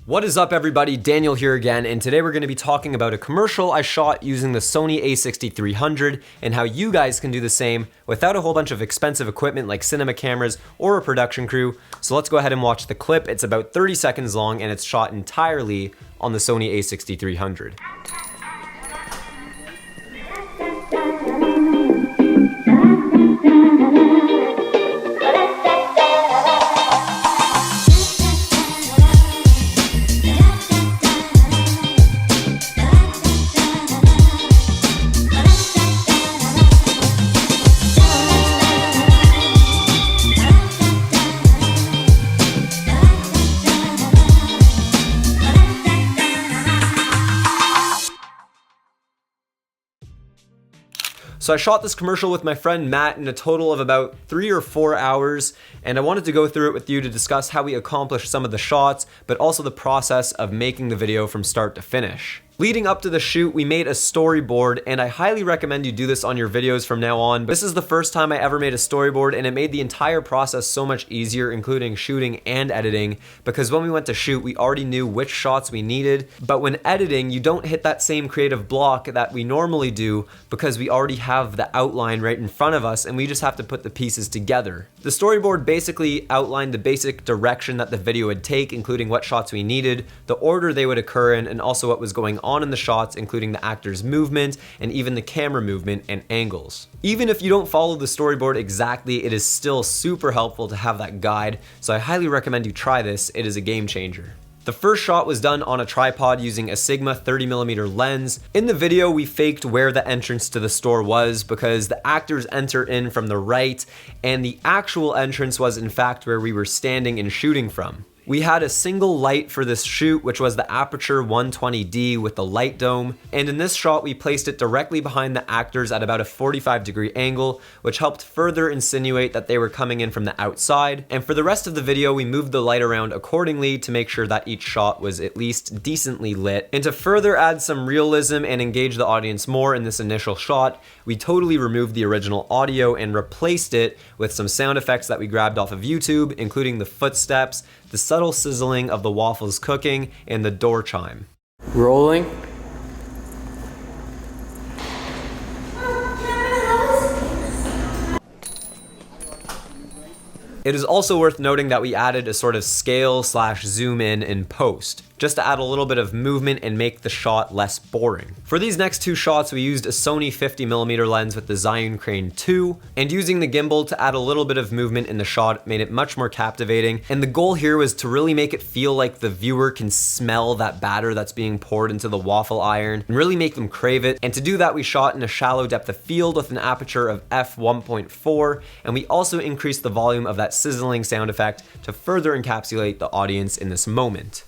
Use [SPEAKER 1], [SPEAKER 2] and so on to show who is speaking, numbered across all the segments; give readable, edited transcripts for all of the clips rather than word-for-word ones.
[SPEAKER 1] What is up everybody, Daniel here again, and today we're going to be talking about a commercial I shot using the Sony A6300 and how you guys can do the same without a whole bunch of expensive equipment like cinema cameras or a production crew. So let's go ahead and watch the clip. It's about 30 seconds long and it's shot entirely on the Sony A6300. So I shot this commercial with my friend Matt in a total of about 3 or 4 hours, and I wanted to go through it with you to discuss how we accomplished some of the shots, but also the process of making the video from start to finish. Leading up to the shoot, we made a storyboard, and I highly recommend you do this on your videos from now on. This is the first time I ever made a storyboard, and it made the entire process so much easier, including shooting and editing, because when we went to shoot, we already knew which shots we needed, but when editing, you don't hit that same creative block that we normally do because we already have the outline right in front of us, and we just have to put the pieces together. The storyboard basically outlined the basic direction that the video would take, including what shots we needed, the order they would occur in, and also what was going on in the shots, including the actor's movement and even the camera movement and angles. Even if you don't follow the storyboard exactly, it is still super helpful to have that guide, so I highly recommend you try this. It is a game changer. The first shot was done on a tripod using a Sigma 30mm lens. In the video, we faked where the entrance to the store was because the actors enter in from the right, and the actual entrance was in fact where we were standing and shooting from. We had a single light for this shoot, which was the Aperture 120D with the light dome, and in this shot we placed it directly behind the actors at about a 45-degree angle, which helped further insinuate that they were coming in from the outside. And for the rest of the video, we moved the light around accordingly to make sure that each shot was at least decently lit. And to further add some realism and engage the audience more in this initial shot, we totally removed the original audio and replaced it with some sound effects that we grabbed off of YouTube, including the footsteps, the subtle sizzling of the waffles cooking, and the door chime.
[SPEAKER 2] Rolling.
[SPEAKER 1] It is also worth noting that we added a sort of scale / zoom in post, just to add a little bit of movement and make the shot less boring. For these next two shots, we used a Sony 50mm lens with the Zhiyun Crane 2, and using the gimbal to add a little bit of movement in the shot made it much more captivating. And the goal here was to really make it feel like the viewer can smell that batter that's being poured into the waffle iron and really make them crave it. And to do that, we shot in a shallow depth of field with an aperture of f1.4, and we also increased the volume of that sizzling sound effect to further encapsulate the audience in this moment.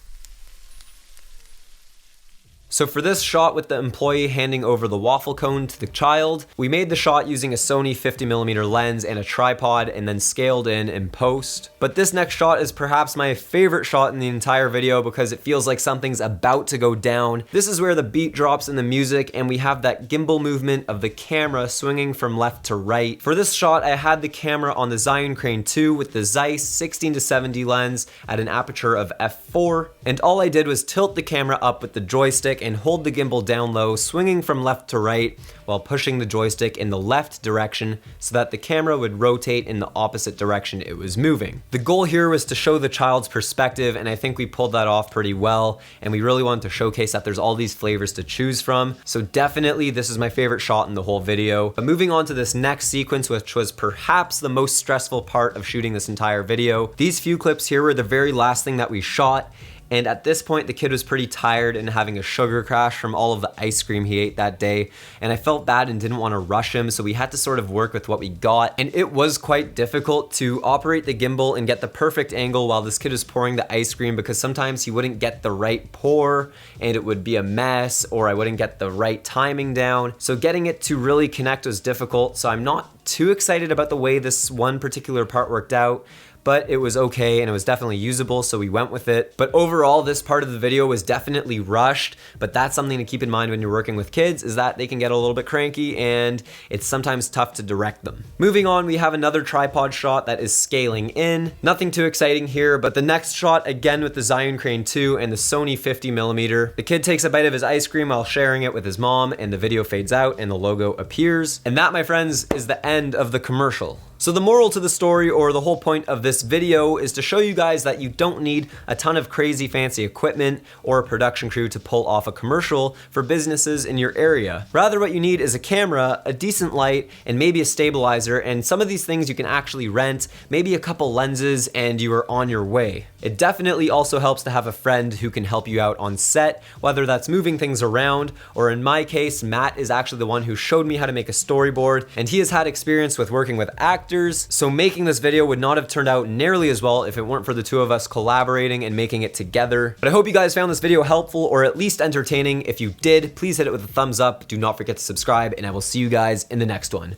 [SPEAKER 1] So for this shot with the employee handing over the waffle cone to the child, we made the shot using a Sony 50mm lens and a tripod and then scaled in post. But this next shot is perhaps my favorite shot in the entire video because it feels like something's about to go down. This is where the beat drops in the music and we have that gimbal movement of the camera swinging from left to right. For this shot, I had the camera on the Zhiyun Crane 2 with the Zeiss 16-70 lens at an aperture of f4, and all I did was tilt the camera up with the joystick and hold the gimbal down low, swinging from left to right while pushing the joystick in the left direction so that the camera would rotate in the opposite direction it was moving. The goal here was to show the child's perspective, and I think we pulled that off pretty well, and we really wanted to showcase that there's all these flavors to choose from. So definitely this is my favorite shot in the whole video. But moving on to this next sequence, which was perhaps the most stressful part of shooting this entire video. These few clips here were the very last thing that we shot, and at this point the kid was pretty tired and having a sugar crash from all of the ice cream he ate that day, and I felt bad and didn't want to rush him, so we had to sort of work with what we got. And it was quite difficult to operate the gimbal and get the perfect angle while this kid was pouring the ice cream, because sometimes he wouldn't get the right pour and it would be a mess, or I wouldn't get the right timing down. So getting it to really connect was difficult, so I'm not too excited about the way this one particular part worked out, but it was okay and it was definitely usable, so we went with it. But overall, this part of the video was definitely rushed, but that's something to keep in mind when you're working with kids, is that they can get a little bit cranky and it's sometimes tough to direct them. Moving on, we have another tripod shot that is scaling in. Nothing too exciting here, but the next shot, again with the Zhiyun Crane 2 and the Sony 50mm. The kid takes a bite of his ice cream while sharing it with his mom, and the video fades out and the logo appears. And that, my friends, is the end of the commercial. So the moral to the story, or the whole point of this video, is to show you guys that you don't need a ton of crazy fancy equipment or a production crew to pull off a commercial for businesses in your area. Rather, what you need is a camera, a decent light, and maybe a stabilizer, and some of these things you can actually rent, maybe a couple lenses, and you are on your way. It definitely also helps to have a friend who can help you out on set, whether that's moving things around, or in my case, Matt is actually the one who showed me how to make a storyboard, and he has had experience with working with actors, so making this video would not have turned out nearly as well if it weren't for the two of us collaborating and making it together. But I hope you guys found this video helpful, or at least entertaining. If you did, please hit it with a thumbs up. Do not forget to subscribe, and I will see you guys in the next one.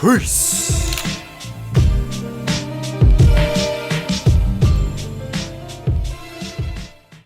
[SPEAKER 1] Peace!